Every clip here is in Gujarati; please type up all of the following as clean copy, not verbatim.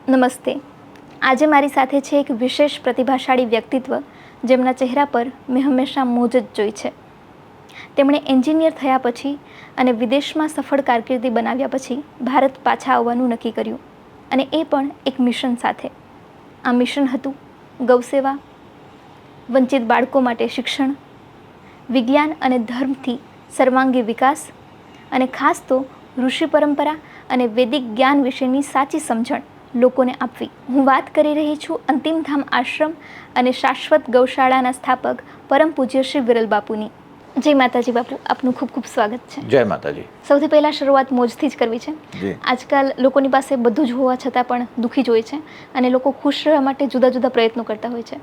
નમસ્તે. આજે મારી સાથે છે એક વિશેષ પ્રતિભાશાળી વ્યક્તિત્વ જેમના ચહેરા પર મેં હંમેશા મોજ જ જોઈ છે. તેમણે એન્જિનિયર થયા પછી અને વિદેશમાં સફળ કારકિર્દી બનાવ્યા પછી ભારત પાછા આવવાનું નક્કી કર્યું, અને એ પણ એક મિશન સાથે. આ મિશન હતું ગૌસેવા, વંચિત બાળકો માટે શિક્ષણ, વિજ્ઞાન અને ધર્મથી સર્વાંગી વિકાસ, અને ખાસ તો ઋષિ પરંપરા અને વૈદિક જ્ઞાન વિશેની સાચી સમજણ લોકોને આપવી. હું વાત કરી રહી છું અંતિમધામ આશ્રમ અને શાશ્વત ગૌશાળાના સ્થાપક પરમ પૂજ્ય શ્રી વિરલ બાપુની. જય માતાજી બાપુ, આપનું ખૂબ ખૂબ સ્વાગત છે. જય માતાજી. સૌથી પહેલાં શરૂઆત મોજથી જ કરવી છે. આજકાલ લોકોની પાસે બધું જ હોવા છતાં પણ દુઃખી જ હોય છે, અને લોકો ખુશ રહેવા માટે જુદા જુદા પ્રયત્નો કરતા હોય છે.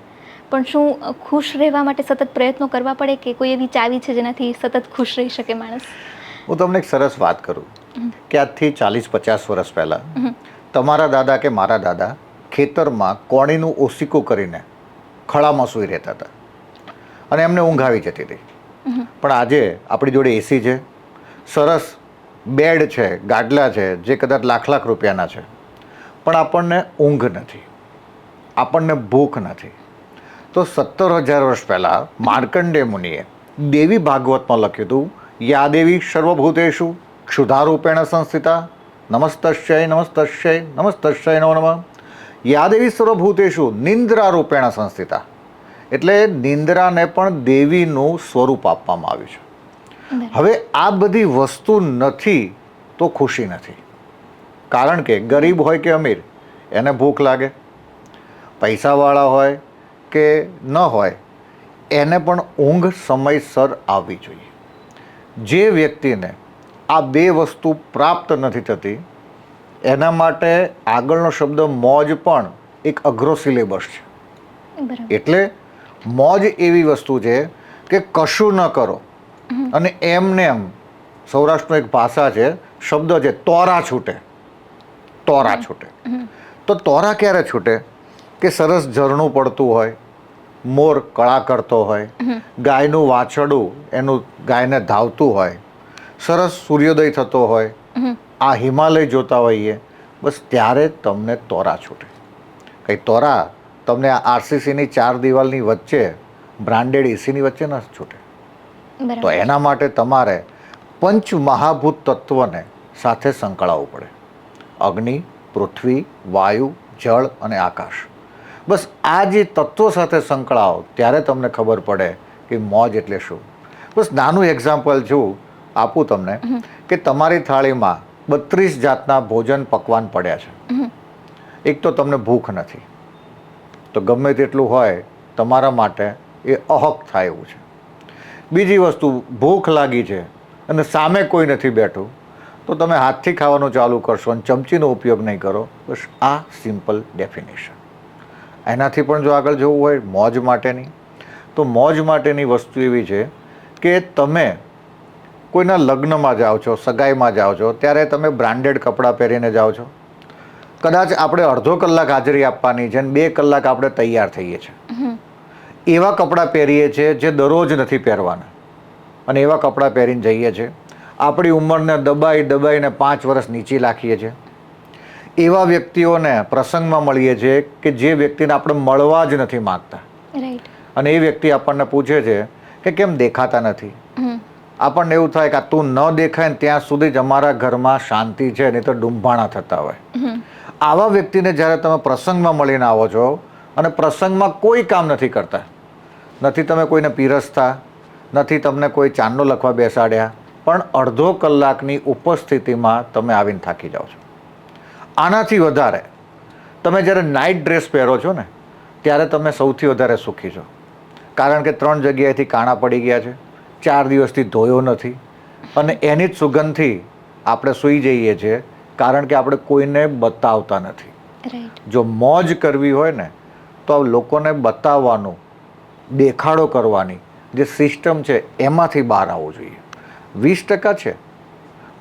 પણ શું ખુશ રહેવા માટે સતત પ્રયત્નો કરવા પડે, કે કોઈ એવી ચાવી છે જેનાથી સતત ખુશ રહી શકે માણસ? હું તમને એક સરસ વાત કરું કે આજથી 40-50 વર્ષ પહેલાં તમારા દાદા કે મારા દાદા ખેતરમાં કોણીનું ઓશીકું કરીને ખળામાં સૂઈ રહેતા હતા અને એમને ઊંઘ આવી જતી હતી. પણ આજે આપણી જોડે એસી છે, સરસ બેડ છે, ગાડલા છે, જે કદાચ લાખ રૂપિયાના છે, પણ આપણને ઊંઘ નથી, આપણને ભૂખ નથી. તો 17,000 વર્ષ પહેલાં માર્કંડેય મુનિએ દેવી ભાગવતમાં લખ્યું હતું, યા દેવી સર્વભૂતેષુ ક્ષુધારૂપેણ સંસ્થિતા નમસ્તસ્ય નમસ્તસ્ય નમસ્તસ્ય નમો નમઃ. યા દેવી સર્વભૂતેષુ નિંદ્રારૂપેણ સંસ્થિતા, એટલે નિંદ્રાને પણ દેવીનું સ્વરૂપ આપવામાં આવ્યું છે. હવે આ બધી વસ્તુ નથી તો ખુશી નથી. કારણ કે ગરીબ હોય કે અમીર, એને ભૂખ લાગે. પૈસાવાળા હોય કે ન હોય, એને પણ ઊંઘ સમયસર આવવી જોઈએ. જે વ્યક્તિને આ બે વસ્તુ પ્રાપ્ત નથી થતી, એના માટે આગળનો શબ્દ મોજ પણ એક અઘરો સિલેબસ છે. એટલે મોજ એવી વસ્તુ છે કે કશું ન કરો અને એમને એમ, સૌરાષ્ટ્રનો એક ભાષા છે, શબ્દ છે તોરા છૂટે. તોરા છૂટે તો તોરા ક્યારે છૂટે? કે સરસ ઝરણું પડતું હોય, મોર કળા કરતો હોય, ગાયનું વાછરડું એનું ગાયને ધાવતું હોય, સરસ સૂર્યોદય થતો હોય, આ હિમાલય જોતા હોઈએ, બસ ત્યારે તમને તોરા છૂટે. કંઈ તોરા તમને આ આરસીસીની 4 દિવાલની વચ્ચે બ્રાન્ડેડ એસીની વચ્ચે ન છૂટે. તો એના માટે તમારે પંચ મહાભૂત તત્વને સાથે સંકળાવવું પડે. અગ્નિ, પૃથ્વી, વાયુ, જળ અને આકાશ. બસ આ જે તત્વો સાથે સંકળાવો ત્યારે તમને ખબર પડે કે મોજ એટલે શું. બસ નાનું એક્ઝામ્પલ છું આપું તમને, કે તમારી થાળીમાં 32 જાતના ભોજન પકવાન પડ્યા છે. એક તો તમને ભૂખ નથી, તો ગમે તેટલું હોય તમારા માટે એ અહક થાય એવું છે. બીજી વસ્તુ, ભૂખ લાગી છે અને સામે કોઈ નથી બેઠું, તો તમે હાથથી ખાવાનું ચાલુ કરશો અને ચમચીનો ઉપયોગ નહીં કરો. બસ આ સિમ્પલ ડેફિનેશન. એનાથી પણ જો આગળ જવું હોય મોજ માટેની, તો મોજ માટેની વસ્તુ એવી છે કે તમે કોઈના લગ્નમાં જાઓ છો, સગાઈમાં જાઓ છો, ત્યારે તમે બ્રાન્ડેડ કપડાં પહેરીને જાઓ છો. કદાચ આપણે અડધો કલાક હાજરી આપવાની છે અને 2 કલાક આપણે તૈયાર થઈએ છીએ. એવા કપડાં પહેરીએ છીએ જે દરરોજ નથી પહેરવાના, અને એવા કપડાં પહેરીને જઈએ છીએ. આપણી ઉંમરને દબાઈને 5 વર્ષ નીચી રાખીએ છીએ. એવા વ્યક્તિઓને પ્રસંગમાં મળીએ છીએ કે જે વ્યક્તિને આપણે મળવા જ નથી માગતા, અને એ વ્યક્તિ આપણને પૂછે છે કે કેમ દેખાતા નથી. આપણને એવું થાય કે તું ન દેખાય ને ત્યાં સુધી જ અમારા ઘરમાં શાંતિ છે, નહીં તો ડુંભાણા થતા હોય. આવા વ્યક્તિને જ્યારે તમે પ્રસંગમાં મળીને આવો છો, અને પ્રસંગમાં કોઈ કામ નથી કરતા, નથી તમે કોઈને પીરસતા, નથી તમને કોઈ ચાંદલો લખવા બેસાડ્યા, પણ અડધો કલાકની ઉપસ્થિતિમાં તમે આવીને થાકી જાઓ છો. આનાથી વધારે તમે જ્યારે નાઇટ ડ્રેસ પહેરો છો ને, ત્યારે તમે સૌથી વધારે સુખી છો. કારણ કે 3 જગ્યાએથી કાણા પડી ગયા છે, 4 દિવસથી ધોયો નથી, અને એની જ સુગંધથી આપણે સૂઈ જઈએ છીએ, કારણ કે આપણે કોઈને બતાવતા નથી. જો મોજ કરવી હોય ને, તો લોકોને બતાવવાનું, દેખાડો કરવાની જે સિસ્ટમ છે એમાંથી બહાર આવવું જોઈએ. 20% છે,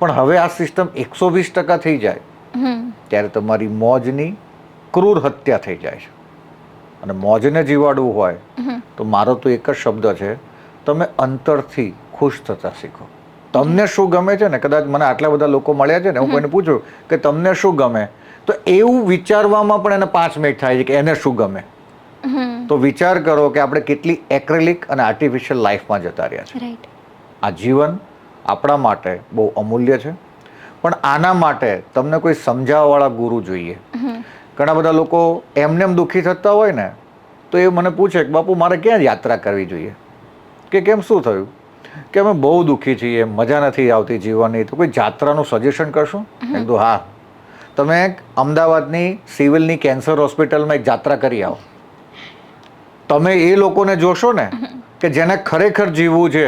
પણ હવે આ સિસ્ટમ 120% થઈ જાય ત્યારે તમારી મોજની ક્રૂર હત્યા થઈ જાય છે. અને મોજને જીવાડવું હોય તો મારો તો એક જ શબ્દ છે, તમે અંતરથી ખુશ થતા શીખો. તમને શું ગમે છે ને, કદાચ મને આટલા બધા લોકો મળ્યા છે ને, હું કોઈને પૂછું કે તમને શું ગમે, તો એવું વિચારવામાં પણ એને 5 મિનિટ થાય છે કે એને શું ગમે. તો વિચાર કરો કે આપણે કેટલી એક્રેલિક અને આર્ટિફિશિયલ લાઈફમાં જતા રહ્યા છે. રાઈટ. આ જીવન આપણા માટે બહુ અમૂલ્ય છે, પણ આના માટે તમને કોઈ સમજાવવાવાળા ગુરુ જોઈએ. ઘણા બધા લોકો એમને એમ દુઃખી થતા હોય ને તો એ મને પૂછે કે બાપુ મારે ક્યાં યાત્રા કરવી જોઈએ, કે કેમ શું થયું, કે અમે બહુ દુઃખી છીએ, મજા નથી આવતી જીવનની, તો કોઈ યાત્રાનું સજેશન કરશો? મેં કીધું હા, તમે અમદાવાદની સિવિલની કેન્સર હોસ્પિટલમાં એક યાત્રા કરી આવો. તમે એ લોકોને જોશો ને કે જેને ખરેખર જીવવું છે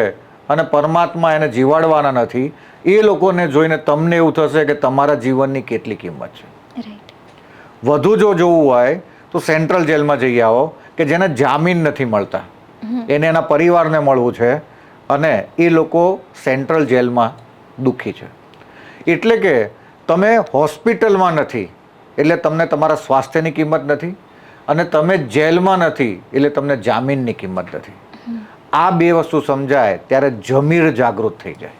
અને પરમાત્મા એને જીવાડવાના નથી, એ લોકોને જોઈને તમને એવું થશે કે તમારા જીવનની કેટલી કિંમત છે. રાઈટ. વધુ જો જોવું હોય તો સેન્ટ્રલ જેલમાં જઈ આવો કે જેને જામીન નથી મળતા, એને એના પરિવારને મળવું છે અને એ લોકો સેન્ટ્રલ જેલમાં દુઃખી છે. એટલે કે તમે હોસ્પિટલમાં નથી એટલે તમને તમારા સ્વાસ્થ્યની કિંમત નથી, અને તમે જેલમાં નથી એટલે તમને જામીનની કિંમત નથી. આ બે વસ્તુ સમજાય ત્યારે જમીર જાગૃત થઈ જાય.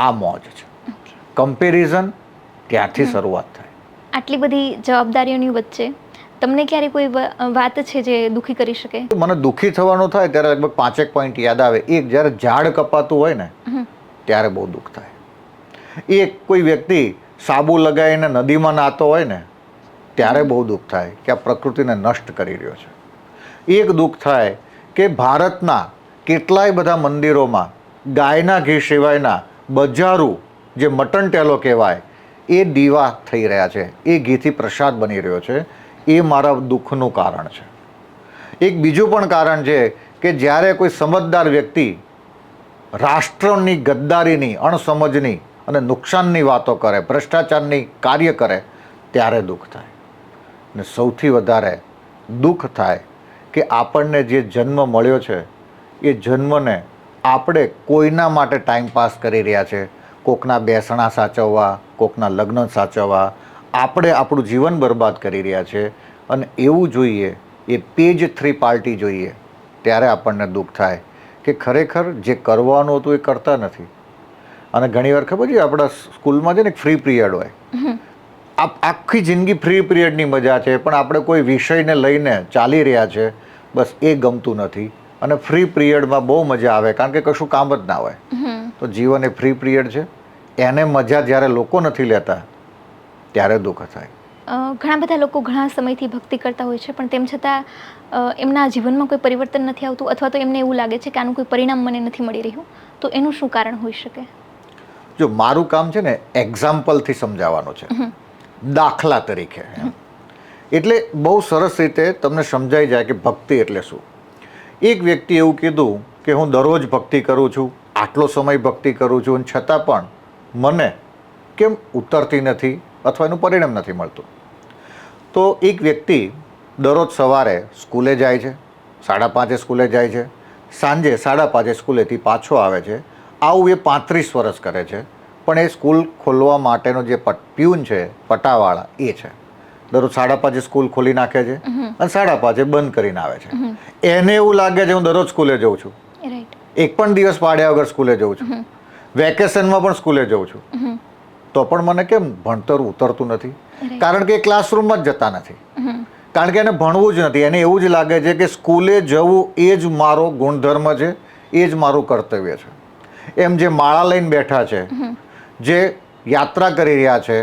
આ મોજ છે. કમ્પેરિઝન ત્યાંથી શરૂઆત થાય. આટલી બધી જવાબદારીઓની વચ્ચે તમને ક્યારે કોઈ વાત છે જે દુઃખી કરી શકે? મને દુઃખી થવાનું થાય ત્યારે લગભગ 5 પોઈન્ટ યાદ આવે. એક, જ્યારે ઝાડ કપાતું હોય ને ત્યારે બહુ દુઃખ થાય. એક, કોઈ વ્યક્તિ સાબુ લગાવીને નદીમાં નાતો હોય ને ત્યારે બહુ દુઃખ થાય કે આ પ્રકૃતિને નષ્ટ કરી રહ્યો છે. એક દુઃખ થાય કે ભારતના કેટલાય બધા મંદિરોમાં ગાયના ઘી સિવાયના બજારું જે મટન ટેલો કહેવાય એ દીવા થઈ રહ્યા છે, એ ઘીથી પ્રસાદ બની રહ્યો છે. એ મારા દુઃખનું કારણ છે. એક બીજું પણ કારણ છે કે જ્યારે કોઈ સમજદાર વ્યક્તિ રાષ્ટ્રની ગદ્દારીની, અણસમજની અને નુકસાનની વાતો કરે, ભ્રષ્ટાચારની કાર્ય કરે ત્યારે દુઃખ થાય. ને સૌથી વધારે દુઃખ થાય કે આપણને જે જન્મ મળ્યો છે એ જન્મને આપણે કોઈના માટે ટાઈમ પાસ કરી રહ્યા છે, કોકના બેસણા સાચવવા, કોકના લગ્ન સાચવવા, આપણે આપણું જીવન બરબાદ કરી રહ્યા છે. અને એવું જોઈએ, એ પેજ 3 પાર્ટી જોઈએ ત્યારે આપણને દુઃખ થાય કે ખરેખર જે કરવાનું હતું એ કરતા નથી. અને ઘણીવાર ખબર છે આપણા સ્કૂલમાં છે ને એક ફ્રી પિરિયડ હોય, આખી જિંદગી ફ્રી પિરિયડની મજા છે, પણ આપણે કોઈ વિષયને લઈને ચાલી રહ્યા છે, બસ એ ગમતું નથી. અને ફ્રી પિરિયડમાં બહુ મજા આવે કારણ કે કશું કામ જ ના હોય. તો જીવન એ ફ્રી પિરિયડ છે, એને મજા જ્યારે લોકો નથી લેતા ત્યારે દુઃખ થાય. ઘણા બધા લોકો ઘણા સમયથી ભક્તિ કરતા હોય છે, પણ તેમ છતાં એમના જીવનમાં કોઈ પરિવર્તન નથી આવતું, અથવા તો એમને એવું લાગે છે કે આનું કોઈ પરિણામ મને નથી મળી રહ્યું. તો એનું શું કારણ હોઈ શકે? જો મારું કામ છે ને એક્ઝામ્પલથી સમજાવવાનું છે, દાખલા તરીકે. એટલે બહુ સરસ રીતે તમને સમજાઈ જાય કે ભક્તિ એટલે શું. એક વ્યક્તિ એવું કીધું કે હું દરરોજ ભક્તિ કરું છું, આટલો સમય ભક્તિ કરું છું, અને છતાં પણ મને કેમ ઉતરતી નથી અથવા એનું પરિણામ નથી મળતું. તો એક વ્યક્તિ દરરોજ સવારે સ્કૂલે જાય છે, 5:30 સ્કૂલે જાય છે, સાંજે 5:30 સ્કૂલેથી પાછો આવે છે. આવું એ 35 વર્ષ કરે છે. પણ એ સ્કૂલ ખોલવા માટેનો જે પ્યુન છે, પટાવાળા, એ છે દરરોજ 5:30 સ્કૂલ ખોલી નાખે છે અને 5:30 બંધ કરીને આવે છે. એને એવું લાગે છે હું દરરોજ સ્કૂલે જઉં છું, એક પણ દિવસ પાડ્યા વગર સ્કૂલે જઉં છું, વેકેશનમાં પણ સ્કૂલે જઉં છું, તો પણ મને કેમ ભણતર ઉતરતું નથી? કારણ કે એ ક્લાસરૂમમાં જ જતા નથી, કારણ કે એને ભણવું જ નથી. એને એવું જ લાગે છે કે સ્કૂલે જવું એ જ મારો ગુણધર્મ છે, એ જ મારું કર્તવ્ય છે. એમ જે માળા લઈને બેઠા છે, જે યાત્રા કરી રહ્યા છે,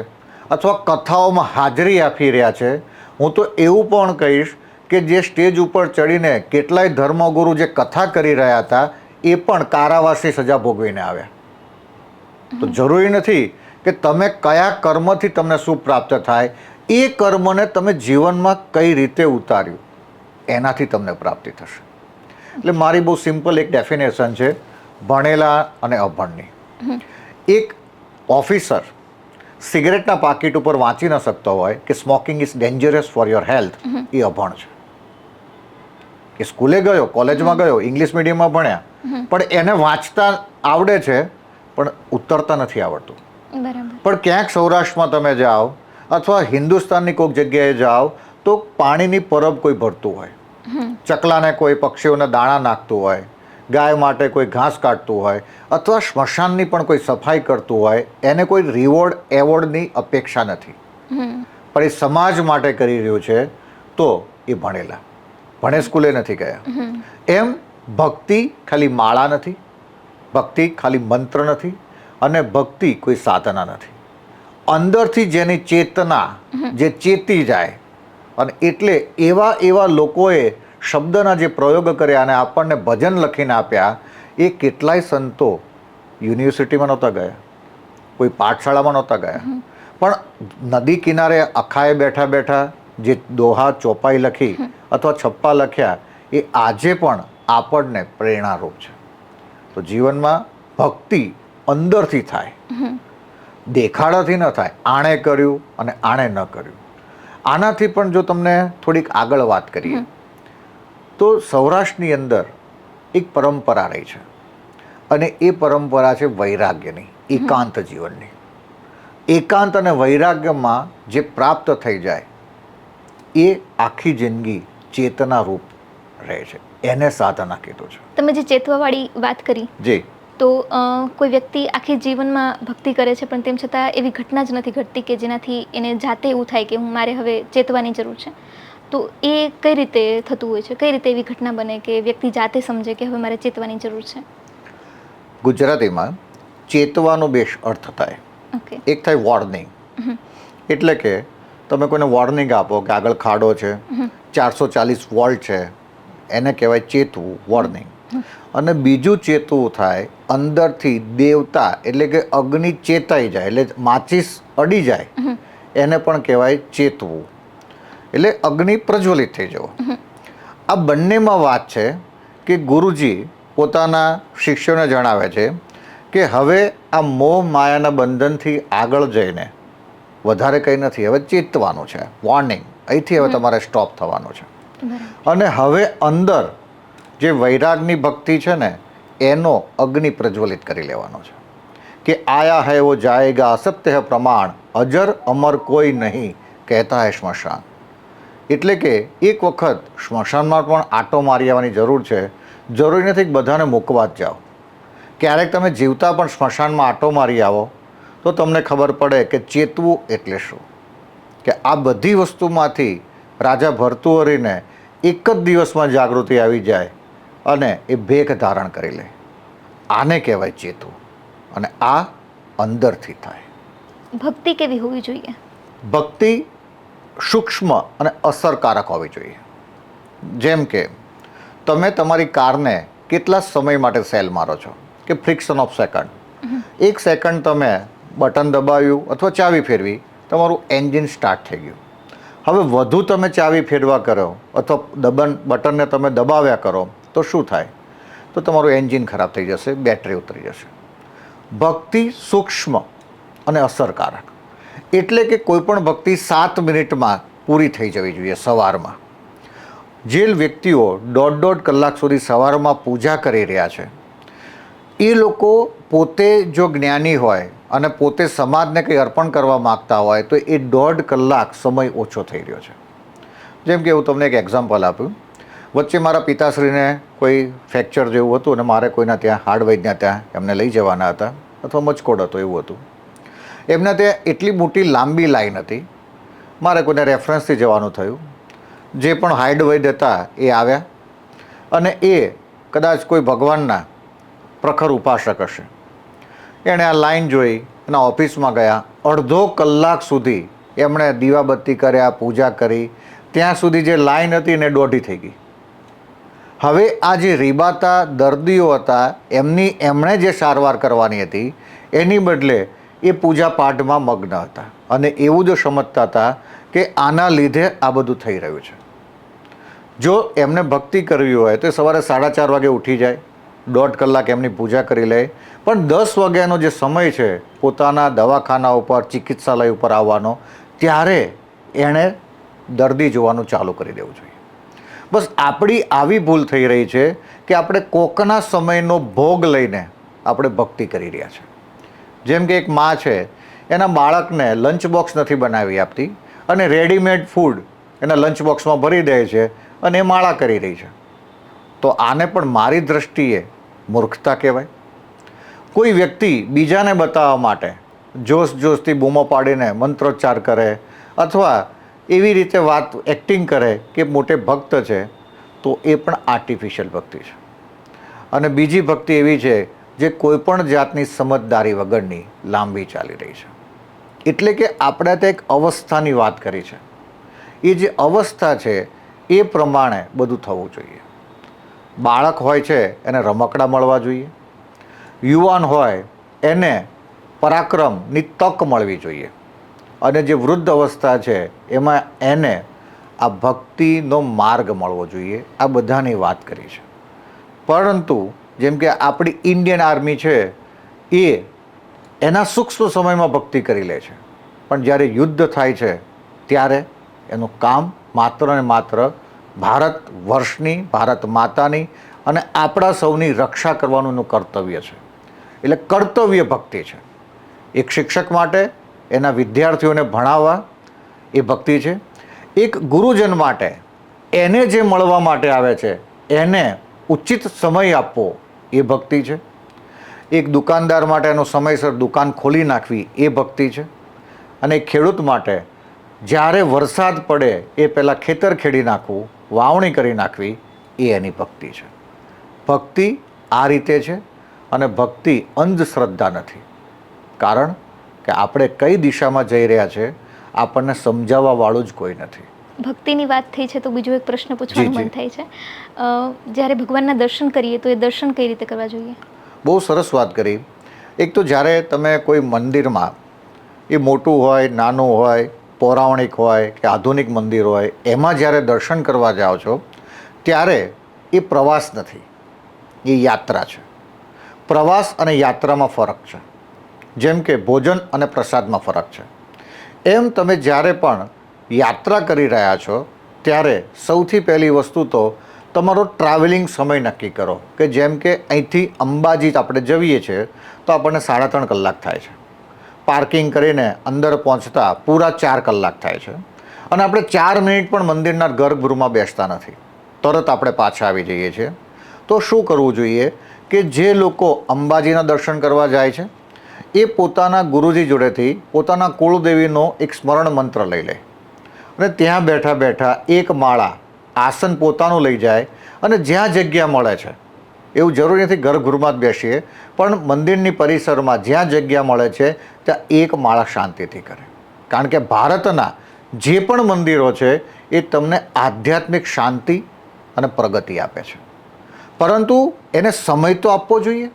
અથવા કથાઓમાં હાજરી આપી રહ્યા છે, હું તો એવું પણ કહીશ કે જે સ્ટેજ ઉપર ચડીને કેટલાય ધર્મગુરુ જે કથા કરી રહ્યા હતા એ પણ કારાવાસની સજા ભોગવીને આવ્યા. તો જરૂરી નથી કે તમે કયા કર્મથી તમને શું પ્રાપ્ત થાય, એ કર્મને તમે જીવનમાં કઈ રીતે ઉતાર્યું એનાથી તમને પ્રાપ્તિ થશે. એટલે મારી બહુ સિમ્પલ એક ડેફિનેશન છે ભણેલા અને અભણની. એક ઓફિસર સિગરેટના પાકીટ ઉપર વાંચી ન શકતો હોય કે smoking is dangerous for your health, એ અભણ છે. કે સ્કૂલે ગયો, કોલેજમાં ગયો, ઇંગ્લિશ મીડિયમમાં ભણ્યા, પણ એને વાંચતા આવડે છે પણ ઉતરતા નથી આવડતું. પણ ક્યાંક સૌરાષ્ટ્રમાં તમે જાઓ અથવા હિન્દુસ્તાનની કોઈક જગ્યાએ જાઓ તો પાણીની પરબ કોઈ ભરતું હોય, ચકલાને કોઈ પક્ષીઓને દાણા નાખતું હોય, ગાય માટે કોઈ ઘાસ કાઢતું હોય, અથવા સ્મશાનની પણ કોઈ સફાઈ કરતું હોય, એને કોઈ રિવોર્ડ એવોર્ડની અપેક્ષા નથી. પણ એ સમાજ માટે કરી રહ્યો છે તો એ ભણેલા. ભણે સ્કૂલે નથી ગયા. એમ ભક્તિ ખાલી માળા નથી, ભક્તિ ખાલી મંત્ર નથી, અને ભક્તિ કોઈ સાધના નથી. અંદરથી જેની ચેતના જે ચેતી જાય, અને એટલે એવા લોકોએ શબ્દના જે પ્રયોગ કર્યા અને આપણને ભજન લખીને આપ્યા. એ કેટલાય સંતો યુનિવર્સિટીમાં નહોતા ગયા, કોઈ પાઠશાળામાં નહોતા ગયા, પણ નદી કિનારે અખાએ બેઠા બેઠા જે દોહા ચોપાઈ લખી અથવા છપ્પા લખ્યા એ આજે પણ આપણને પ્રેરણારૂપ છે. તો જીવનમાં ભક્તિ અંદરથી થાય, દેખાડાથી ન થાય. આણે કર્યું અને આણે ન કર્યું. આનાથી પણ જો તમને થોડીક આગળ વાત કરીએ તો સૌરાષ્ટ્રની અંદર એક પરંપરા રહી છે, અને એ પરંપરા છે વૈરાગ્યની, એકાંત જીવનની. એકાંત અને વૈરાગ્યમાં જે પ્રાપ્ત થઈ જાય એ આખી જિંદગી ચેતના રૂપ રહે છે. એને સાધના કીધું છે. તમે જે ચેતવાવાળી વાત કરી, જી, તો કોઈ વ્યક્તિ આખી જીવનમાં ભક્તિ કરે છે પણ તેમ છતાં એવી ઘટના જ નથી ઘટતી કે જેનાથી એને જાતે એવું થાય કે મારે હવે ચેતવાની જરૂર છે. તો એ કઈ રીતે થતું હોય છે? કઈ રીતે એવી ઘટના બને કે વ્યક્તિ જાતે સમજે કે હવે મારે ચેતવાની જરૂર છે? ગુજરાતીમાં ચેતવાનો બે અર્થ થાય. ઓકે. એક થાય વોર્નિંગ, એટલે કે તમે કોઈને વોર્નિંગ આપો કે આગળ ખાડો છે, 440 વોલ્ટ છે, એને કહેવાય ચેતવું, વોર્નિંગ. અને બીજું ચેતવું થાય અંદરથી દેવતા, એટલે કે અગ્નિ ચેતાઈ જાય, એટલે માચીસ અડી જાય, એને પણ કહેવાય ચેતવું, એટલે અગ્નિ પ્રજ્વલિત થઈ જવો. આ બંનેમાં વાત છે કે ગુરુજી પોતાના શિષ્યોને જણાવે છે કે હવે આ મોહ માયાના બંધનથી આગળ જઈને વધારે કંઈ નથી, હવે ચેતવાનું છે, વોર્નિંગ, અહીંથી હવે તમારે સ્ટોપ થવાનું છે. અને હવે અંદર જે વૈરાગની ભક્તિ છે ને એનો અગ્નિ પ્રજ્વલિત કરી લેવાનો છે કે આયા હૈ વો જાયેગા, અસત્ય હૈ પ્રમાણ, અજર અમર કોઈ નહીં, કહેતા હૈ સ્મશાન. એટલે કે એક વખત સ્મશાનમાં પણ આંટો મારી આવવાની જરૂર છે. જરૂરી નથી કે બધાને મૂકવા જ જાઓ. ક્યારેક તમે જીવતા પણ સ્મશાનમાં આંટો મારી આવો તો તમને ખબર પડે કે ચેતવું એટલે શું. કે આ બધી વસ્તુમાંથી રાજા ભર્તુહરીને એક જ દિવસમાં જાગૃતિ આવી જાય અને એ ભેખ ધારણ કરી લે. આને કહેવાય ચેતવું, અને આ અંદરથી થાય. ભક્તિ કેવી હોવી જોઈએ? ભક્તિ સૂક્ષ્મ અને અસરકારક હોવી જોઈએ. જેમ કે તમે તમારી કારને કેટલા સમય માટે સેલ મારો છો, કે ફ્રિક્શન ઓફ સેકન્ડ. 1 સેકન્ડ તમે બટન દબાવ્યું અથવા ચાવી ફેરવી, તમારું એન્જિન સ્ટાર્ટ થઈ ગયું. હવે વધુ તમે ચાવી ફેરવા કરો અથવા બટનને તમે દબાવ્યા કરો તો શું થાય? તો તમારું એન્જિન ખરાબ થઈ જશે, બેટરી ઉતરી જશે. ભક્તિ સૂક્ષ્મ અને અસરકારક, એટલે કે કોઈ પણ ભક્તિ 7 મિનિટમાં પૂરી થઈ જવી જોઈએ. સવારમાં જે વ્યક્તિઓ 1.5 કલાક સુધી સવારમાં પૂજા કરી રહ્યા છે એ લોકો પોતે જો જ્ઞાની હોય અને પોતે સમાજને કંઈ અર્પણ કરવા માગતા હોય તો એ 1.5 કલાક સમય ઓછો થઈ રહ્યો છે. જેમ કે હું તમને એક એક્ઝામ્પલ આપ્યું. વચ્ચે મારા પિતાશ્રીને કોઈ ફ્રેક્ચર જેવું હતું અને મારે કોઈના ત્યાં હાડવૈદના ત્યાં એમને લઈ જવાના હતા, અથવા મચકોડ હતો એવું હતું. એમના ત્યાં એટલી મોટી લાંબી લાઈન હતી, મારે કોઈને રેફરન્સથી જવાનું થયું. જે પણ હાડવૈદ હતા એ આવ્યા, અને એ કદાચ કોઈ ભગવાનના પ્રખર ઉપાસક હશે. એણે આ લાઈન જોઈ અને ઓફિસમાં ગયા. 1.5 કલાક સુધી એમણે દીવાબત્તી કર્યા, પૂજા કરી. ત્યાં સુધી જે લાઈન હતી એને દોઢી થઈ ગઈ. હવે આ જે રીબાતા દર્દીઓ હતા એમણે જે સારવાર કરવાની હતી એની બદલે એ પૂજા પાઠમાં મગ્ન હતા, અને એવું જો સમજતા હતા કે આના લીધે આ બધું થઈ રહ્યું છે. જો એમને ભક્તિ કરવી હોય તો સવારે 4:30 વાગે ઉઠી જાય, 1.5 કલાક એમની પૂજા કરી લે, પણ 10 વાગ્યાનો જે સમય છે પોતાના દવાખાના ઉપર, ચિકિત્સાલય ઉપર આવવાનો, ત્યારે એણે દર્દી જોવાનું ચાલુ કરી દેવું જોઈએ. બસ આપણી આવી ભૂલ થઈ રહી છે કે આપણે કોકના સમયનો ભોગ લઈને આપણે ભક્તિ કરી રહ્યા છે. જેમ કે એક મા છે, એના બાળકને લંચ બોક્સ નથી બનાવી આપતી અને રેડીમેડ ફૂડ એના લંચ બોક્સમાં ભરી દે છે અને એ માળા કરી રહી છે. તો આને પણ મારી દૃષ્ટિએ મૂર્ખતા કહેવાય. કોઈ વ્યક્તિ બીજાને બતાવવા માટે જોશથી બૂમો પાડીને મંત્રોચ્ચાર કરે અથવા એવી રીતે વાત એક્ટિંગ કરે કે મોટે ભક્ત છે, તો એ પણ આર્ટિફિશિયલ ભક્તિ છે. અને બીજી ભક્તિ એવી છે જે કોઈપણ જાતની સમજદારી વગરની લાંબી ચાલી રહી છે. એટલે કે આપણે ત્યાં એક અવસ્થાની વાત કરી છે. એ જે અવસ્થા છે એ પ્રમાણે બધું થવું જોઈએ. બાળક હોય છે એને રમકડા મળવા જોઈએ, યુવાન હોય એને પરાક્રમની તક મળવી જોઈએ, અને જે વૃદ્ધ અવસ્થા છે એમાં એને આ ભક્તિનો માર્ગ મળવો જોઈએ. આ બધાની વાત કરી છે. પરંતુ જેમ કે આપણી ઇન્ડિયન આર્મી છે એ એના સૂક્ષ્મ સમયમાં ભક્તિ કરી લે છે, પણ જ્યારે યુદ્ધ થાય છે ત્યારે એનું કામ માત્ર ને માત્ર ભારત વર્ષની, ભારત માતાની અને આપણા સૌની રક્ષા કરવાનું એનું કર્તવ્ય છે. એટલે કર્તવ્ય ભક્તિ છે. એક શિક્ષક માટે એના વિદ્યાર્થીઓને ભણાવવા એ ભક્તિ છે. એક ગુરુજન માટે એને જે મળવા માટે આવે છે એને ઉચિત સમય આપવો એ ભક્તિ છે. એક દુકાનદાર માટે એનો સમયસર દુકાન ખોલી નાખવી એ ભક્તિ છે. અને એક ખેડૂત માટે જ્યારે વરસાદ પડે એ પહેલાં ખેતર ખેડી નાખવું, વાવણી કરી નાખવી એ એની ભક્તિ છે. ભક્તિ આ રીતે છે. અને ભક્તિ અંધશ્રદ્ધા નથી. કારણ કે આપણે કઈ દિશામાં જઈ રહ્યા છે આપણને સમજાવવાવાળું જ કોઈ નથી. ભક્તિની વાત થઈ છે તો બીજો એક પ્રશ્ન પૂછવાનું મન થાય છે. જ્યારે ભગવાનના દર્શન કરીએ તો એ દર્શન કઈ રીતે કરવા જોઈએ? બહુ સરસ વાત કરી. એક તો જ્યારે તમે કોઈ મંદિરમાં, એ મોટું હોય, નાનું હોય, પૌરાણિક હોય કે આધુનિક મંદિર હોય, એમાં જ્યારે દર્શન કરવા જાઓ છો ત્યારે એ પ્રવાસ નથી, એ યાત્રા છે. પ્રવાસ અને યાત્રામાં ફરક છે. જેમ કે ભોજન અને પ્રસાદમાં ફરક છે, એમ તમે જ્યારે પણ યાત્રા કરી રહ્યા છો ત્યારે સૌથી પહેલી વસ્તુ તો તમારો ટ્રાવેલિંગ સમય નક્કી કરો. કે જેમ કે અહીંથી અંબાજી આપણે જઈએ છીએ તો આપણને 3.5 કલાક થાય છે. પાર્કિંગ કરીને અંદર પહોંચતા પૂરા 4 કલાક થાય છે. અને આપણે 4 મિનિટ પણ મંદિરના ગર્ભગૃહમાં બેસતા નથી, તરત આપણે પાછા આવી જઈએ છીએ. તો શું કરવું જોઈએ કે જે લોકો અંબાજીના દર્શન કરવા જાય છે એ પોતાના ગુરુજી જોડેથી પોતાના કુળદેવીનો એક સ્મરણ મંત્ર લઈ લે અને ત્યાં બેઠા બેઠા એક માળા આસન પોતાનું લઈ જાય. અને જ્યાં જગ્યા મળે છે, એવું જરૂરી નથી ગર્ભગૃહમાં જ બેસીએ, પણ મંદિરની પરિસરમાં જ્યાં જગ્યા મળે છે ત્યાં એક માળા શાંતિથી કરે. કારણ કે ભારતના જે પણ મંદિરો છે એ તમને આધ્યાત્મિક શાંતિ અને પ્રગતિ આપે છે, પરંતુ એને સમય તો આપવો જોઈએ.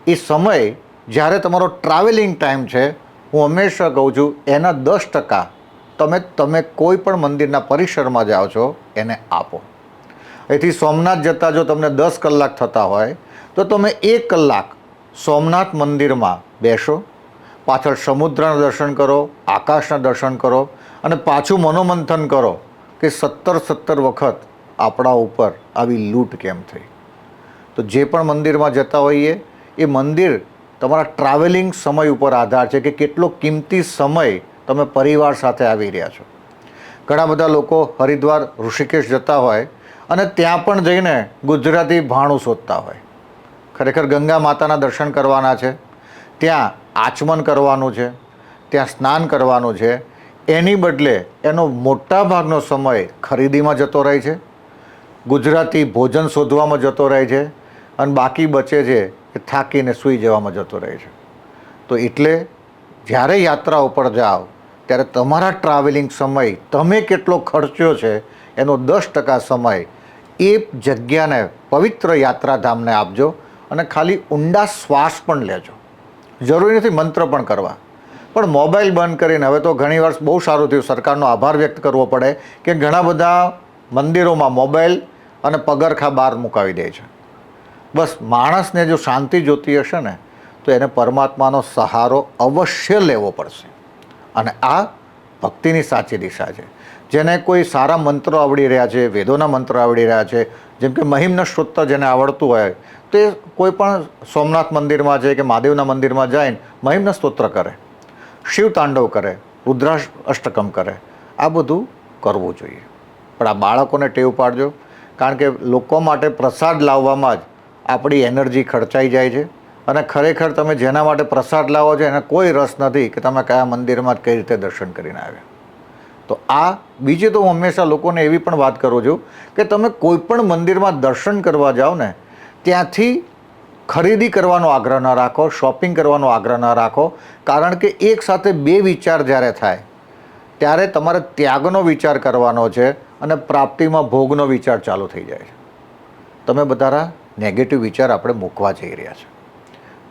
એ સમય જ્યારે તમારો ટ્રાવેલિંગ ટાઈમ છે, હું હંમેશા કહું છું એના 10% તમે કોઈ પણ મંદિરના પરિસરમાં જાઓ છો એને આપો. એથી સોમનાથ જતાં જો તમને 10 કલાક થતા હોય તો તમે 1 કલાક સોમનાથ મંદિરમાં બેસો, પાછળ સમુદ્રના દર્શન કરો, આકાશના દર્શન કરો અને પાછું મનોમંથન કરો કે 17 વખત આપણા ઉપર આવી લૂંટ કેમ થઈ. તો જે પણ મંદિરમાં જતા હોઈએ એ મંદિર તમારા ટ્રાવેલિંગ સમય ઉપર આધાર છે કે કેટલો કિંમતી સમય તમે પરિવાર સાથે આવી રહ્યા છો. ઘણા બધા લોકો હરિદ્વાર, ઋષિકેશ જતા હોય અને ત્યાં પણ જઈને ગુજરાતી ભાણું શોધતા હોય. ખરેખર ગંગા માતાના દર્શન કરવાના છે, ત્યાં આચમન કરવાનું છે, ત્યાં સ્નાન કરવાનું છે, એની બદલે એનો મોટા ભાગનો સમય ખરીદીમાં જતો રહે છે, ગુજરાતી ભોજન શોધવામાં જતો રહે છે, અને બાકી બચે છે એ થાકીને સૂઈ જવામાં જતો રહે છે. તો એટલે જ્યારે યાત્રા ઉપર જાઓ ત્યારે તમારા ટ્રાવેલિંગ સમય તમે કેટલો ખર્ચ્યો છે એનો 10% સમય એ જગ્યાને, પવિત્ર યાત્રાધામને આપજો. અને ખાલી ઊંડા શ્વાસ પણ લેજો. જરૂરી નથી મંત્ર પણ કરવા, પણ મોબાઈલ બંધ કરીને, હવે તો ઘણી વાર બહુ સારું થયું, સરકારનો આભાર વ્યક્ત કરવો પડે કે ઘણા બધા મંદિરોમાં મોબાઈલ અને પગરખા બહાર મુકાવી દે છે. બસ માણસને જો શાંતિ જોતી હશે ને તો એને પરમાત્માનો સહારો અવશ્ય લેવો પડશે. અને આ ભક્તિની સાચી દિશા છે. જેને કોઈ સારા મંત્રો આવડી રહ્યા છે, વેદોના મંત્રો આવડી રહ્યા છે, જેમ કે મહિમ્ન સ્તોત્ર જેને આવડતું હોય તે કોઈ પણ સોમનાથ મંદિરમાં જાય કે મહાદેવના મંદિરમાં જઈને મહિમ્ન સ્તોત્ર કરે, શિવ તાંડવ કરે, રુદ્રાષ્ટકમ કરે. આ બધું કરવું જોઈએ. પણ આ બાળકોને ટેવ પાડજો, કારણ કે લોકો માટે પ્રસાદ લાવવામાં જ આપણી એનર્જી ખર્ચાઈ જાય છે. અને ખરેખર તમે જેના માટે પ્રસાદ લાવો છો એને કોઈ રસ નથી કે તમે કયા મંદિરમાં કઈ રીતે દર્શન કરીને આવ્યા. તો આ બીજે તો હું હંમેશા લોકોને એવી પણ વાત કરું છું કે તમે કોઈ પણ મંદિરમાં દર્શન કરવા જાઓ ને ત્યાંથી ખરીદી કરવાનો આગ્રહ ન રાખો, શોપિંગ કરવાનો આગ્રહ ન રાખો, કારણ કે એક સાથે બે વિચાર જ્યારે થાય ત્યારે તમારે ત્યાગનો વિચાર કરવાનો છે અને પ્રાપ્તિમાં ભોગનો વિચાર ચાલુ થઈ જાય છે. તમે બધા નેગેટિવ વિચાર આપણે મૂકવા જઈ રહ્યા છે.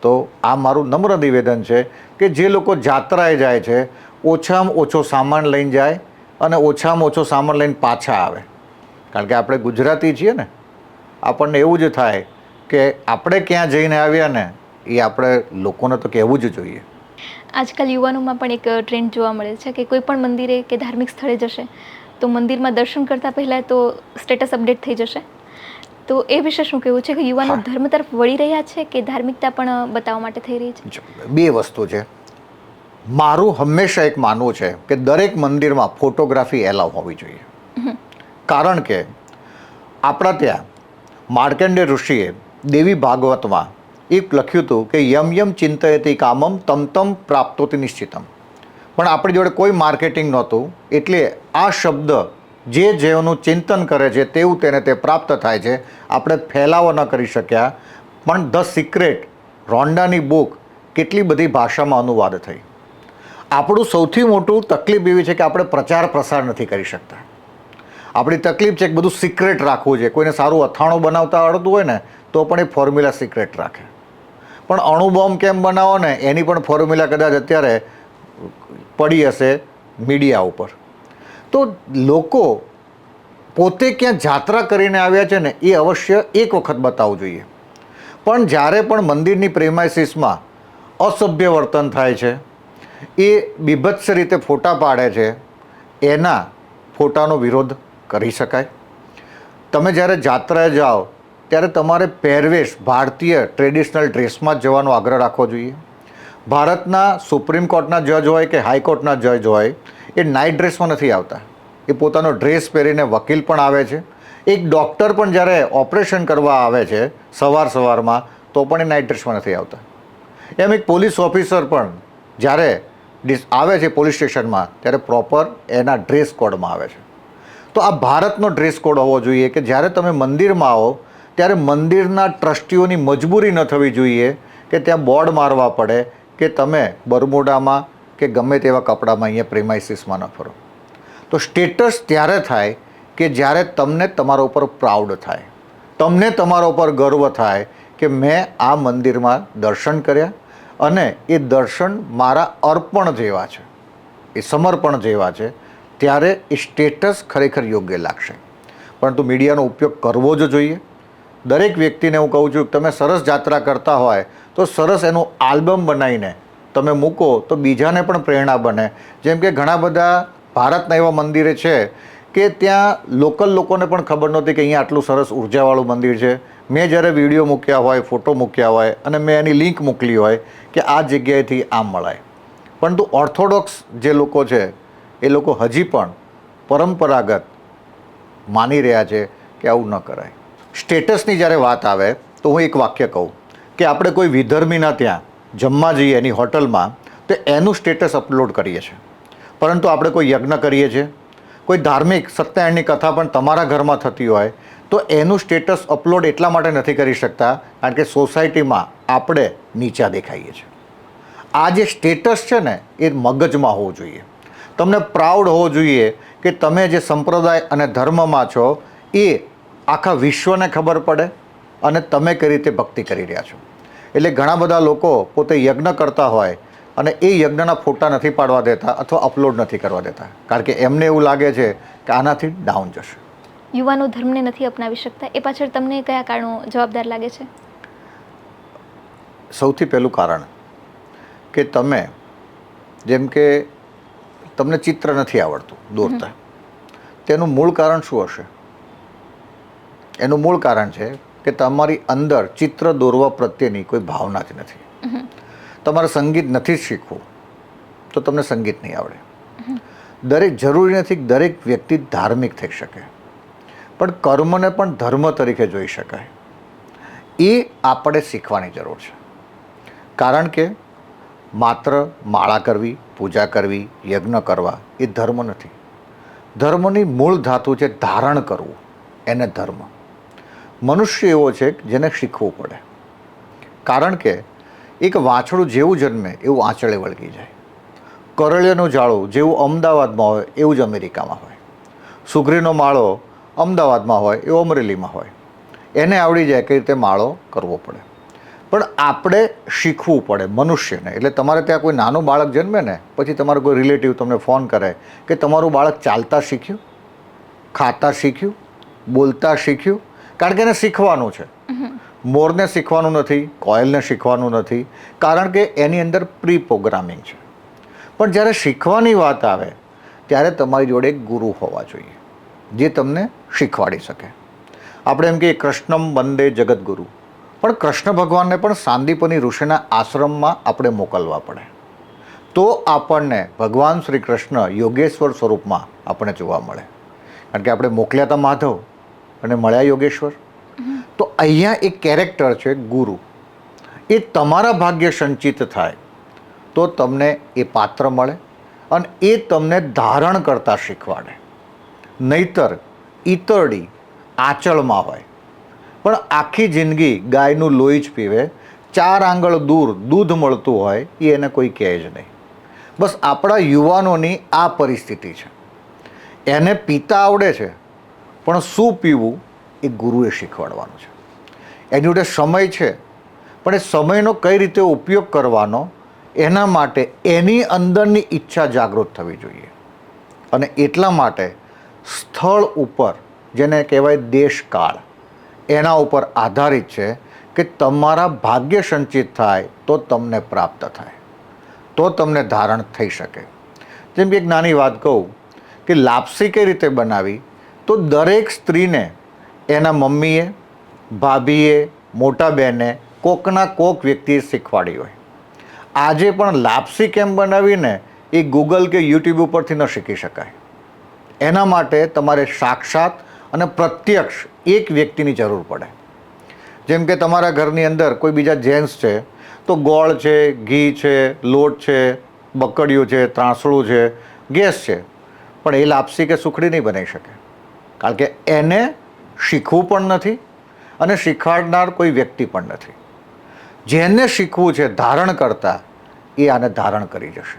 તો આ મારું નમ્ર નિવેદન છે કે જે લોકો જાત્રાએ જાય છે ઓછામાં ઓછો સામાન લઈને જાય અને ઓછામાં ઓછો સામાન લઈને પાછા આવે. કારણ કે આપણે ગુજરાતી છીએ ને, આપણને એવું જ થાય કે આપણે ક્યાં જઈને આવ્યા ને એ આપણે લોકોને તો કહેવું જ જોઈએ. આજકાલ યુવાનોમાં પણ એક ટ્રેન્ડ જોવા મળે છે કે કોઈ પણ મંદિરે કે ધાર્મિક સ્થળે જશે તો મંદિરમાં દર્શન કરતાં પહેલાં તો સ્ટેટસ અપડેટ થઈ જશે. તો એ વિશે શું કહેવું છે કે યુવાનો ધર્મ તરફ વળી રહ્યા છે કે ધાર્મિકતા પણ બતાવવા માટે થઈ રહી છે? બે વસ્તુ છે. મારું હંમેશા એક માનવું છે કે દરેક મંદિરમાં ફોટોગ્રાફી એલાવ હોવી જોઈએ. કારણ કે આપણા ત્યાં માર્કંડેય ઋષિએ દેવી ભાગવતમાં એક લખ્યું હતું કે યમ યમ ચિંતયતિ કામમ તમ તમ પ્રાપ્તોતિ નિશ્ચિતમ. પણ આપણી જોડે કોઈ માર્કેટિંગ નહોતું, એટલે આ શબ્દ જે જેનું ચિંતન કરે છે તેવું તેને તે પ્રાપ્ત થાય છે આપણે ફેલાવો ન કરી શક્યા. પણ ધ સિક્રેટ રોન્ડાની બુક કેટલી બધી ભાષામાં અનુવાદ થઈ. આપણું સૌથી મોટું તકલીફ એવી છે કે આપણે પ્રચાર પ્રસાર નથી કરી શકતા. આપણી તકલીફ છે કે બધું સિક્રેટ રાખવું છે. કોઈને સારું અથાણું બનાવતા આવડતું હોય ને તો પણ એ ફોર્મ્યુલા સિક્રેટ રાખે, પણ અણુબોમ્બ કેમ બનાવો ને એની પણ ફોર્મ્યુલા કદાચ અત્યારે પડી હશે મીડિયા ઉપર. તો લોકો પોતે ક્યાં જાત્રા કરીને આવ્યા છે ને એ અવશ્ય એક વખત બતાવવું જોઈએ. પણ જ્યારે પણ મંદિરની પ્રેમાઇસીસમાં અસભ્ય વર્તન થાય છે, એ બીભત્સ રીતે ફોટા પાડે છે, એના ફોટાનો વિરોધ કરી શકાય. તમે જ્યારે જાત્રાએ જાઓ ત્યારે તમારે પહેરવેશ ભારતીય ટ્રેડિશનલ ડ્રેસમાં જ જવાનો આગ્રહ રાખવો જોઈએ. ભારતના સુપ્રીમ કોર્ટના જજ હોય કે હાઈકોર્ટના જજ હોય એ નાઇટ ડ્રેસમાં નથી આવતા. એ પોતાનો ડ્રેસ પહેરીને વકીલ પણ આવે છે. એક ડૉક્ટર પણ જ્યારે ઓપરેશન કરવા આવે છે સવારમાં તો પણ એ નાઇટ ડ્રેસમાં નથી આવતા. એમ એક પોલીસ ઓફિસર પણ જ્યારે આવે છે પોલીસ સ્ટેશનમાં ત્યારે પ્રોપર એના ડ્રેસ કોડમાં આવે છે. તો આ ભારતનો ડ્રેસ કોડ હોવો જોઈએ કે જ્યારે તમે મંદિરમાં આવો ત્યારે મંદિરના ટ્રસ્ટીઓની મજબૂરી ન થવી જોઈએ કે ત્યાં બોર્ડ મારવા પડે કે તમે બરમુડામાં કે ગમે તેવા કપડામાં અહીંયા પ્રેમાઇસીસમાં ન ફરો. તો સ્ટેટસ ત્યારે થાય કે જ્યારે તમને તમારા ઉપર પ્રાઉડ થાય, તમને તમારા ઉપર ગર્વ થાય કે મેં આ મંદિરમાં દર્શન કર્યા અને એ દર્શન મારા અર્પણ જેવા છે, એ સમર્પણ જેવા છે. ત્યારે એ સ્ટેટસ ખરેખર યોગ્ય લાગશે. પરંતુ મીડિયાનો ઉપયોગ કરવો જ જોઈએ. દરેક વ્યક્તિને હું કહું છું કે તમે સરસ જાત્રા કરતા હોય તો સરસ એનું આલ્બમ બનાવીને તમે મૂકો તો બીજાને પણ પ્રેરણા બને. જેમ કે ઘણા બધા ભારતના એવા મંદિરે છે કે ત્યાં લોકલ લોકોને પણ ખબર નહોતી કે અહીંયા આટલું સરસ ઉર્જાવાળું મંદિર છે. મેં જ્યારે વિડીયો મૂક્યા હોય, ફોટો મૂક્યા હોય અને મેં એની લિંક મોકલી હોય કે આ જગ્યાએથી આમ મળાય. પરંતુ ઓર્થોડોક્સ જે લોકો છે એ લોકો હજી પણ પરંપરાગત માની રહ્યા છે કે આવું ન કરાય. સ્ટેટસની જ્યારે વાત આવે તો હું એક વાક્ય કહું કે આપણે કોઈ વિધર્મીના ત્યાં જમવા જઈએ એની હોટલમાં તો એનું સ્ટેટસ અપલોડ કરીએ છીએ. પરંતુ આપણે કોઈ યજ્ઞ કરીએ છીએ, કોઈ ધાર્મિક સત્યનારાયણની કથા પણ તમારા ઘરમાં થતી હોય તો એનું સ્ટેટસ અપલોડ એટલા માટે નથી કરી શકતા કારણ કે સોસાયટીમાં આપણે નીચા દેખાઈએ છીએ. આ જે સ્ટેટસ છે ને એ મગજમાં હોવું જોઈએ. તમને પ્રાઉડ હોવો જોઈએ કે તમે જે સંપ્રદાય અને ધર્મમાં છો એ આખા વિશ્વને ખબર પડે અને તમે કઈ રીતે ભક્તિ કરી રહ્યા છો. એટલે ઘણા બધા લોકો પોતે યજ્ઞ કરતા હોય અને એ યજ્ઞના ફોટા નથી પાડવા દેતા અથવા અપલોડ નથી કરવા દેતા કારણ કે એમને એવું લાગે છે કે આનાથી ડાઉન જશે. યુવાનો ધર્મને નથી અપનાવી શકતા, એ પાછળ તમને કયા કારણો જવાબદાર લાગે છે? સૌથી પહેલું કારણ કે તમે જેમ કે તમને ચિત્ર નથી આવડતું દોરતા, તેનું મૂળ કારણ શું હશે? એનું મૂળ કારણ છે કે તમારી અંદર ચિત્ર દોરવા પ્રત્યેની કોઈ ભાવના જ નથી. તમારે સંગીત નથી શીખવું તો તમને સંગીત નહીં આવડે. દરેક જરૂરી નથી કે દરેક વ્યક્તિ ધાર્મિક થઈ શકે, પણ કર્મને પણ ધર્મ તરીકે જોઈ શકાય. એ આપણે શીખવાની જરૂર છે. કારણ કે માત્ર માળા કરવી, પૂજા કરવી, યજ્ઞ કરવા એ ધર્મ નથી. ધર્મની મૂળ ધાતુ છે ધારણ કરવું, એને ધર્મ. મનુષ્ય એવો છે કે જેને શીખવું પડે, કારણ કે એક વાછડું જેવું જન્મે એવું આંચળે વળગી જાય. કરળિયાનું ઝાડું જેવું અમદાવાદમાં હોય એવું જ અમેરિકામાં હોય. સુગરીનો માળો અમદાવાદમાં હોય એવો અમરેલીમાં હોય. એને આવડી જાય કઈ રીતે માળો કરવો પડે. પણ આપણે શીખવું પડે મનુષ્યને. એટલે તમારે ત્યાં કોઈ નાનું બાળક જન્મે ને પછી તમારો કોઈ રિલેટિવ તમને ફોન કરે કે તમારું બાળક ચાલતા શીખ્યું, ખાતા શીખ્યું, બોલતા શીખ્યું, કારણ કે એને શીખવાનું છે. મોરને શીખવાનું નથી, કોયલને શીખવાનું નથી, કારણ કે એની અંદર પ્રી પ્રોગ્રામિંગ છે. પણ જ્યારે શીખવાની વાત આવે ત્યારે તમારી જોડે એક ગુરુ હોવા જોઈએ જે તમને શીખવાડી શકે. આપણે એમ કહીએ કૃષ્ણમ વંદે જગદગુરુ, પણ કૃષ્ણ ભગવાનને પણ સાંદીપની ઋષિના આશ્રમમાં આપણે મોકલવા પડે તો આપણને ભગવાન શ્રી કૃષ્ણ યોગેશ્વર સ્વરૂપમાં આપણને જોવા મળે. કારણ કે આપણે મોકલ્યા હતા માધવ અને મળ્યા યોગેશ્વર. તો અહીંયા એક કેરેક્ટર છે ગુરુ. એ તમારા ભાગ્ય સંચિત થાય તો તમને એ પાત્ર મળે અને એ તમને ધારણ કરતાં શીખવાડે. નહીતર ઈતરડી આંચળમાં હોય પણ આખી જિંદગી ગાયનું લોહી જ પીવે, 4 આંગળ દૂર દૂધ મળતું હોય એ એને કોઈ કહે જ નહીં. બસ આપણા યુવાનોની આ પરિસ્થિતિ છે. એને પીતા આવડે છે પણ શું પીવું એ ગુરુએ શીખવાડવાનું છે. એની જોડે સમય છે પણ એ સમયનો કઈ રીતે ઉપયોગ કરવાનો એના માટે એની અંદરની ઈચ્છા જાગૃત થવી જોઈએ. અને એટલા માટે સ્થળ ઉપર, જેને કહેવાય દેશકાળ, એના ઉપર આધારિત છે કે તમારા ભાગ્ય સંચિત થાય તો તમને પ્રાપ્ત થાય, તો તમને ધારણ થઈ શકે. જેમ કે એક નાની વાત કહું કે લાપસી કઈ રીતે બનાવી, તો દરેક સ્ત્રીને એના મમ્મીએ, ભાભીએ, મોટા બહેને કોકના કોક વ્યક્તિએ શીખવાડી હોય. આજે પણ લાપસી કેમ બનાવીને એ ગૂગલ કે યુટ્યુબ ઉપરથી ન શીખી શકાય. એના માટે તમારે સાક્ષાત અને પ્રત્યક્ષ એક વ્યક્તિની જરૂર પડે. જેમ કે તમારા ઘરની અંદર કોઈ બીજા જેન્ટ્સ છે તો ગોળ છે, ઘી છે, લોટ છે, બકડિયું છે, ત્રાંસળું છે, ગેસ છે, પણ એ લાપસી કે સુખડી નહીં બનાવી શકે. કારણ કે એને શીખવું પણ નથી અને શીખવાડનાર કોઈ વ્યક્તિ પણ નથી. જેને શીખવું છે ધારણ કરતાં એ આને ધારણ કરી જશે.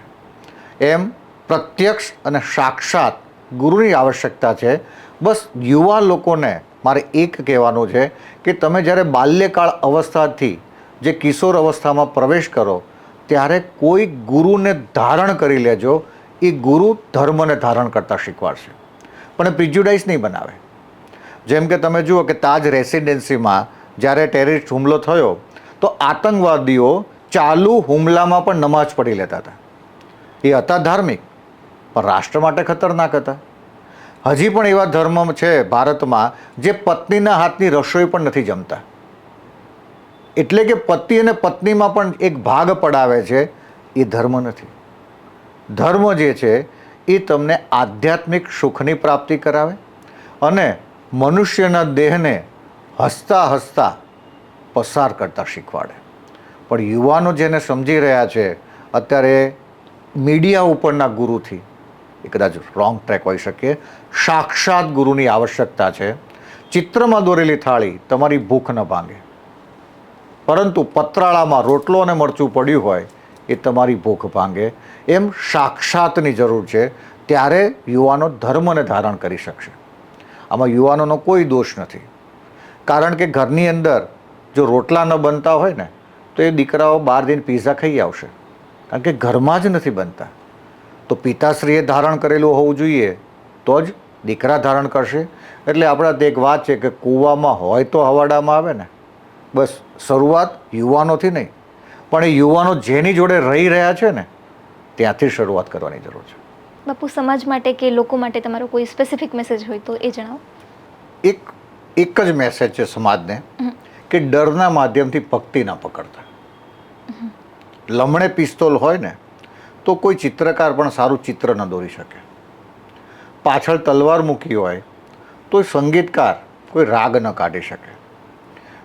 એમ પ્રત્યક્ષ અને સાક્ષાત ગુરુની આવશ્યકતા છે. બસ યુવા લોકોને મારે એક કહેવાનું છે કે તમે જ્યારે બાલ્યકાળ અવસ્થાથી જે કિશોર અવસ્થામાં પ્રવેશ કરો ત્યારે કોઈ ગુરુને ધારણ કરી લેજો. એ ગુરુ ધર્મને ધારણ કરતાં શીખવાડશે પણ પ્રિજ્યુડાઇઝ નહીં બનાવે. જેમ કે તમે જુઓ કે તાજ રેસિડેન્સીમાં જ્યારે ટેરરિસ્ટ હુમલો થયો તો આતંકવાદીઓ ચાલુ હુમલામાં પણ નમાઝ પઢી લેતા હતા. એ હતા ધાર્મિક પણ રાષ્ટ્ર માટે ખતરનાક હતા. હજી પણ એવા ધર્મ છે ભારતમાં જે પત્નીના હાથની રસોઈ પણ નથી જમતા. એટલે કે પતિ અને પત્નીમાં પણ એક ભાગ પડાવે છે. એ ધર્મ નથી. ધર્મ જે છે એ તમને આધ્યાત્મિક સુખની પ્રાપ્તિ કરાવે અને મનુષ્યના દેહને હસતા હસતા પસાર કરતાં શીખવાડે. પણ યુવાનો જેને સમજી રહ્યા છે અત્યારે મીડિયા ઉપરના ગુરુથી, એ કદાચ રોંગ ટ્રેક હોઈ શકે. સાક્ષાત ગુરુની આવશ્યકતા છે. ચિત્રમાં દોરેલી થાળી તમારી ભૂખ ન ભાંગે, પરંતુ પતરાળામાં રોટલો અને મરચું પડ્યું હોય એ તમારી ભૂખ ભાંગે. એમ સાક્ષાતની જરૂર છે. ત્યારે યુવાનો ધર્મને ધારણ કરી શકશે. આમાં યુવાનોનો કોઈ દોષ નથી, કારણ કે ઘરની અંદર જો રોટલા ન બનતા હોય ને તો એ દીકરાઓ બહાર જઈને પીઝા ખાઈ આવશે, કારણ કે ઘરમાં જ નથી બનતા. તો પિતાશ્રીએ ધારણ કરેલું હોવું જોઈએ તો જ દીકરા ધારણ કરશે. એટલે આપણા તે એક વાત છે કે કૂવામાં હોય તો હવાડામાં આવે ને. બસ શરૂઆત યુવાનોથી નહીં, પણ એ યુવાનો જેની જોડે રહી રહ્યા છે ને ત્યાંથી શરૂઆત કરવાની જરૂર છે. બાપુ, સમાજ માટે કે લોકો માટે તમારો કોઈ સ્પેસિફિક મેસેજ હોય તો એ જણાવો. એક જ મેસેજ છે સમાજને કે ડરના માધ્યમથી ભક્તિ ના પકડતા. લમણે પિસ્તોલ હોય ને તો કોઈ ચિત્રકાર પણ સારું ચિત્ર ન દોરી શકે. પાછળ તલવાર મૂકી હોય તો સંગીતકાર કોઈ રાગ ન કાઢી શકે.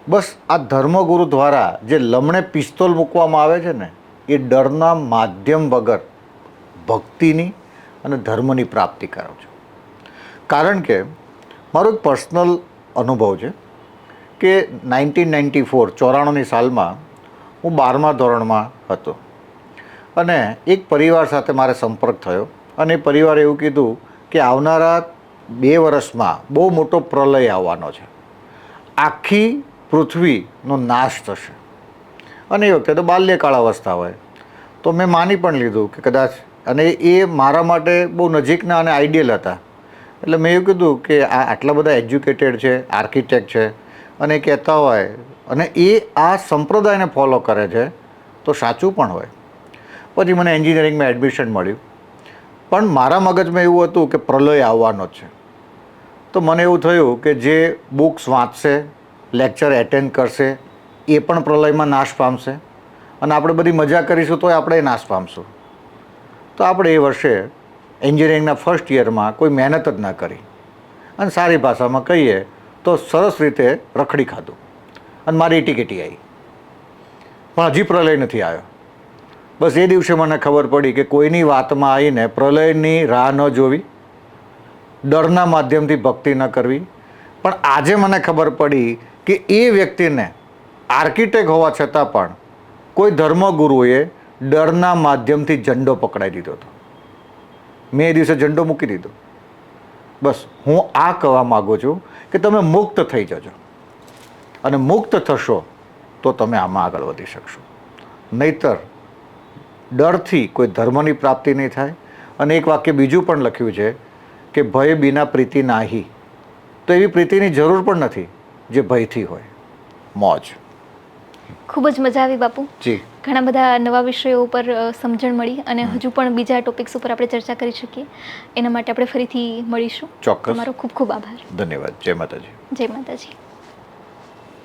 બસ આ ધર્મગુરુ દ્વારા જે લમણે પિસ્તોલ મૂકવામાં આવે છે ને એ ડરના માધ્યમ વગર ભક્તિની અને ધર્મની પ્રાપ્તિ કરો છો. કારણ કે મારો એક પર્સનલ અનુભવ છે કે 1994 સાલમાં હું 12મા ધોરણમાં હતો અને એક પરિવાર સાથે મારે સંપર્ક થયો અને એ પરિવારે એવું કીધું કે આવનારા 2 વર્ષમાં બહુ મોટો પ્રલય આવવાનો છે, આખી પૃથ્વીનો નાશ થશે. અને એ વખતે તો બાલ્યકાળ અવસ્થા હોય તો મેં માની પણ લીધું કે કદાચ, અને એ મારા માટે બહુ નજીકના અને આઈડિયલ હતા. એટલે મેં એવું કીધું કે આ આટલા બધા એજ્યુકેટેડ છે, આર્કિટેક્ટ છે, અને એ કહેતા હોય અને એ આ સંપ્રદાયને ફોલો કરે છે તો સાચું પણ હોય. પછી મને એન્જિનિયરિંગમાં એડમિશન મળ્યું, પણ મારા મગજમાં એવું હતું કે પ્રલય આવવાનો જ છે. તો મને એવું થયું કે જે બુક્સ વાંચશે, લેક્ચર એટેન્ડ કરશે, એ પણ પ્રલયમાં નાશ પામશે અને આપણે બધી મજા કરીશું તોય આપણે નાશ પામશું. તો આપણે એ વર્ષે એન્જિનિયરિંગના ફર્સ્ટ યરમાં કોઈ મહેનત જ ના કરી અને સારી ભાષામાં કહીએ તો સરસ રીતે રખડી ખાધું અને મારી ટિકિટી આવી, પણ હજી પ્રલય નથી આવ્યો. બસ એ દિવસે મને ખબર પડી કે કોઈની વાતમાં આવીને પ્રલયની રાહ ન જોવી, ડરના માધ્યમથી ભક્તિ ન કરવી. પણ આજે મને ખબર પડી કે એ વ્યક્તિને આર્કિટેક્ટ હોવા છતાં પણ કોઈ ધર્મગુરુએ ડરના માધ્યમથી ઝંડો પકડાઈ દીધો હતો. મેં એ દિવસે ઝંડો મૂકી દીધો. બસ હું આ કહેવા માગું છું કે તમે મુક્ત થઈ જજો, અને મુક્ત થશો તો તમે આમાં આગળ વધી શકશો. નહીતર ડરથી કોઈ ધર્મની પ્રાપ્તિ નહીં થાય. અને એક વાક્ય બીજું પણ લખ્યું છે કે ભય બિના પ્રીતિ નાહી. તો એવી પ્રીતિની જરૂર પણ નથી જે ભયથી હોય. મોજ. ખૂબ જ મજા આવી બાપુ. જી. ઘણા બધા નવા વિષયો ઉપર સમજણ મળી અને હજુ પણ બીજા ટોપિક્સ ઉપર આપણે ચર્ચા કરી શકીએ. એના માટે આપણે ફરીથી મળીશું. ચોક્કસ. તમારો ખૂબ ખૂબ આભાર. ધન્યવાદ. જય માતાજી. જય માતાજી.